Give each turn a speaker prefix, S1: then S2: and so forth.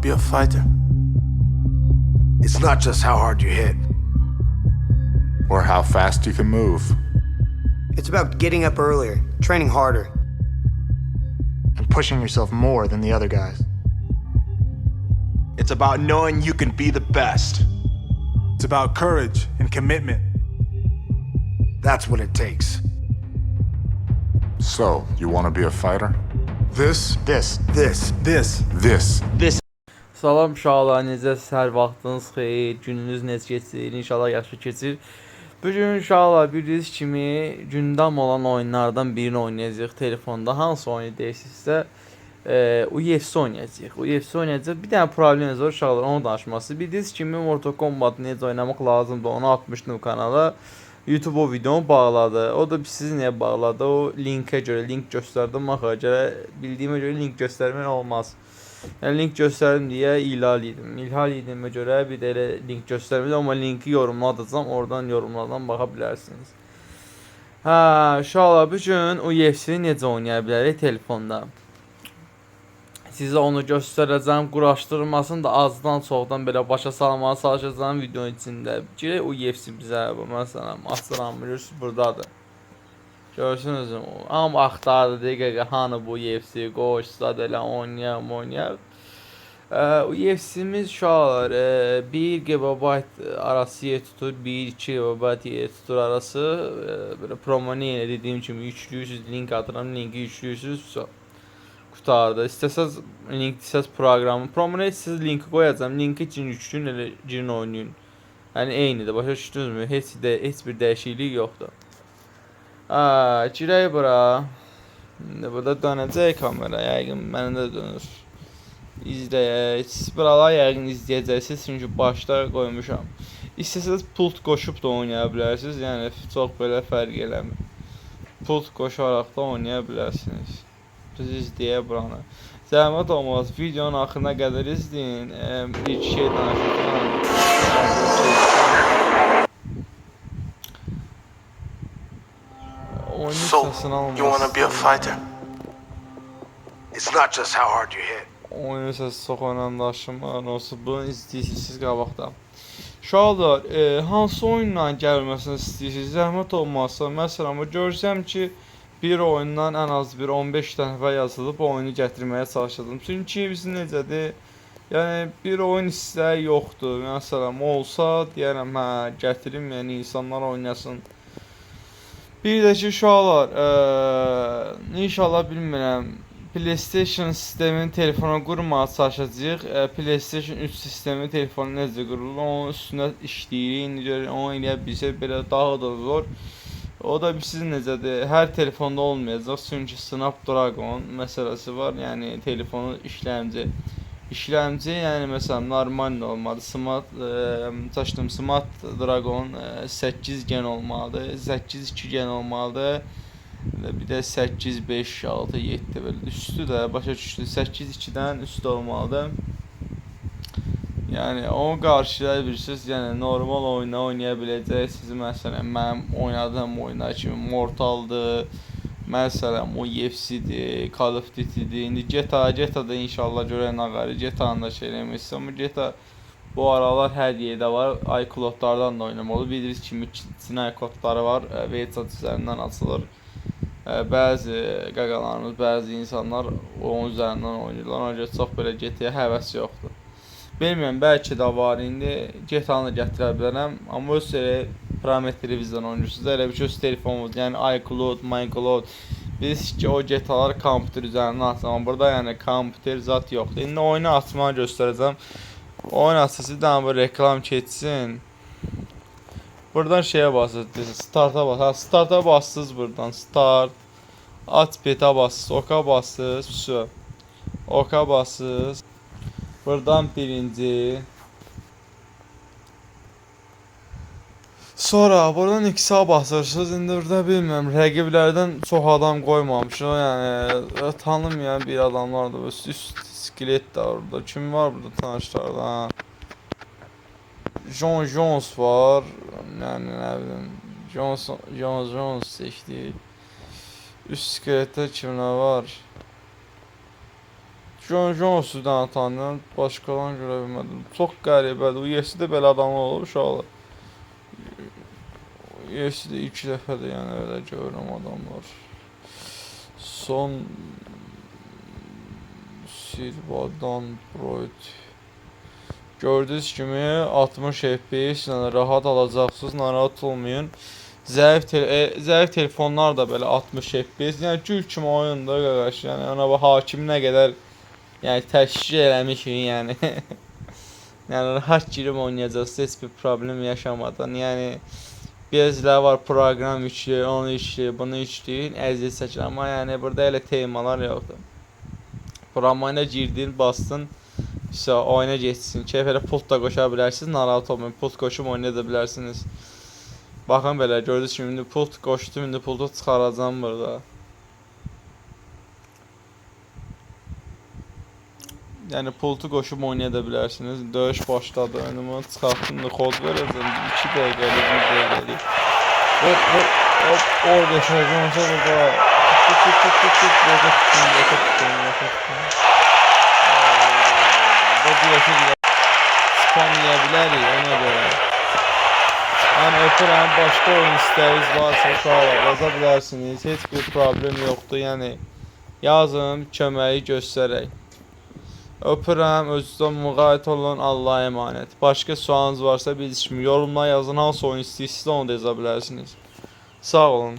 S1: be a fighter?
S2: It's not just how hard you hit.
S3: Or how fast you can move.
S4: It's about getting up earlier, training harder.
S5: And pushing yourself more than the other guys.
S6: It's about knowing you can be the best.
S1: It's about courage and commitment.
S2: That's what it takes.
S3: So, you want to be a fighter?
S2: This.
S7: Salam uşaqlar, necəsiz? Hər vaxtınız xeyir, gününüz necə keçir? İnşallah yaxşı keçir. Bugün uşaqlar bildiyiniz kimi gündəm olan oyunlardan birini oynayacağıq telefonda. Hansı oyunu deyirsinizsə, UFC oynayacağıq. Bir dənə problemimiz var uşaqlar, onu danışması. Bildiyiniz kimi Mortal Kombat necə oynamaq lazımdır, onu atmışdım kanala. YouTube o videonu bağladı. O da sizi niyə bağladı? O linkə görə, link göstərdim. Axıra görə, bildiyimə görə link göstərmək olmaz. Yəni link göstərim deyə ilhal edimə görə bir də elə link göstərmədim. Amma linki yorumla atacağım. Oradan yorumlardan baxa bilərsiniz. Uşaqlar, bugün UFC-ni necə oynaya bilərik telefonda? Sizə onu göstərəcəm, quraşdırmasını da azdan çoxdan belə başa salmağa çalışacağım videonun içində. Girək UFC bizə, məsələn, açıram, bilirsiniz, buradadır. Görürsünüz mü? Amma axtardı, dəqiqə, hanı bu UFC, qoşsa da elə oynayaq. UFC-miz uşaqlar 1 GB arası yer tutur, 1-2 GB yer tutur arası. Belə promoni ilə dediyim kimi yüklüyürsünüz, link atıram, linki yüklüyürsünüz. Qutardı. İstəsəz link, istəsəz proqramı. Promona istəsəz linki qoyacam. Linki için yüklüyün, elə girin oynayın. Yəni eynidir. Başa düşdünüzmü? Heç bir dəyişiklik yoxdur. Girək bura. Burada dönəcək kamera. Yəqin məndə dönür. İzləyək. Siz buralar yəqin izləyəcəksiniz. Çünki başda qoymuşam. İstəsəz pult qoşub da oynaya bilərsiniz. Yəni çox belə fərq eləmir. Pult qoşaraq da oynaya bilərsiniz. Düz izləyə buranı. Zəhmət olmaz, videonun axırına qədər izləyin. Bir şey danışacağım.
S2: So, you want to be a fighter? It's not just how hard you hit.
S7: Oyunun səsi çox önəmdaşımlar olsun. Bunu istəyirsiniz qabaqda. Uşaqlar, hansı oyunla gəlməsini istəyirsiniz? Zəhmət olmazsa, məsələn, görsəm ki, bir oyundan ən az bir 15 dəfə yazılıb o oyunu gətirməyə çalışdım. Çünki biz necədir? Yəni bir oyun istəyi yoxdur. Məsələn, olsa deyərəm, gətirim, yəni insanlar oynasın. Bir də ki, uşaqlar, inşallah bilmirəm, PlayStation sistemini telefona qurmağa çalışacağıq. PlayStation 3 sistemi telefonu necə qurulur? Onun üstünə işləyirik. İndi görək, onu eləyə bilsək belə daha da zor. O da sizin necədir, hər telefonda olmayacaq, çünki Snapdragon məsələsi var, yəni telefonu işləmci, yəni məsələn normal olmalı, Smart Dragon 8 gen olmalıdır, 8-2 gen olmalıdır, bir də 8, 5, 6, 7 belə üstü də başa düşdü, 8-2-dən üstü olmalıdır. Yəni onu qarşılaya bilirsiniz, yəni normal oyunu oynaya biləcəksiniz. Məsələn, mənim oynadığım oyunlar kimi Mortaldır, məsələn, UFC-dir, Call of Duty-dir. İndi GTA-da inşallah görən ağarı, GTA-nı da şey eləmişsə, amma GTA bu aralar hər yerdə var, iCloud-lardan da oynamalı. Bilirsiniz kimi Çin iCloud-ları var, WeChat üzərindən açılır. Bəzi qaqalarımız, bəzi insanlar onun üzərindən oynayırlar, ona görə çox belə GTA həvəsi yoxdur. Bilmirəm, bəlkə də var, indi GTA-nı gətirə bilərəm, amma öz parametri bizdən oynayırsınız, elə bir ki, öz telefonumuz, yəni iCloud, MyCloud, bilirsiniz ki, o GTA-lar kompüter üzərindən açır, amma burada yəni kompüter zat yoxdur. İndi oyunu açmağı göstərəcəm, oyun açısı da bu reklam keçsin. Buradan şeyə basırsınız, starta basırsınız buradan, start, aç beta basırsınız, oka basırsınız, oka basırsınız. Buradan birinci. Sonra buradan X-a basırsınız. İndi burada bilmirəm, rəqiblərdən çox adam qoymamışıq. Yəni tanınmayan bir adamlar da var. Üst skelet də var burada. Kim var burada tanışlardan? John Jones var. Yəni nə bilim, John Jones seçdik. Üst skeletdə kimlər var? Jones-dan tanıyan başqalarını görə bilmədim. Çox qəribədir. UFC-də belə adamlar olur uşaqlar. UFC-də ilk dəfədir, yəni elə görürəm adamlar. Son Silvadan Broyd. Gördüyünüz kimi 60 FPS ilə rahat alacaqsınız, narahat olmayın. Zəif telefonlar da belə 60 FPS. Yəni gül kimi oyundur qardaş. Yəni ona bu hakim nə qədər təşkil eləmişik, yəni. Yəni rahat girib oynayacaqsınız heç bir problem yaşamadan. Yəni bezlər var, proqram yükləyir, onu yükləyir, bunu yükləyir, əziyyət çəkir. Amma yəni burada elə temalar yoxdur. Programına girdin, bastın, oyuna geçsin. Keyf elə pult da qoşa bilərsiniz, narahat olmayın. Pult qoşub oynaya da bilərsiniz. Baxın belə, gördünüz kimi, indi pult qoşdum, indi pultu çıxaracam burada. Yəni pultu qoşub oynaya da bilərsiniz. Döyüş başladı, önümü çıxartdım da kod verəcəm. 2 dəqiqəlik, 1 dəqiqəlik. Hop, orada şərcəmsə burada. Spam yeyə bilərik, ona görə. Yəni öpürəm, başqa oyun istəyiniz varsa uşaqlar yaza bilərsiniz. Heç bir problem yoxdur, yəni yazın, köməyi göstərək. Öpürəm, özünüzdən müğayət olun, Allah'a emanet. Başqa sualınız varsa biz yorumlara yazın, hansı oyun istəyirsiniz onu da yaza bilərsiniz. Sağ olun.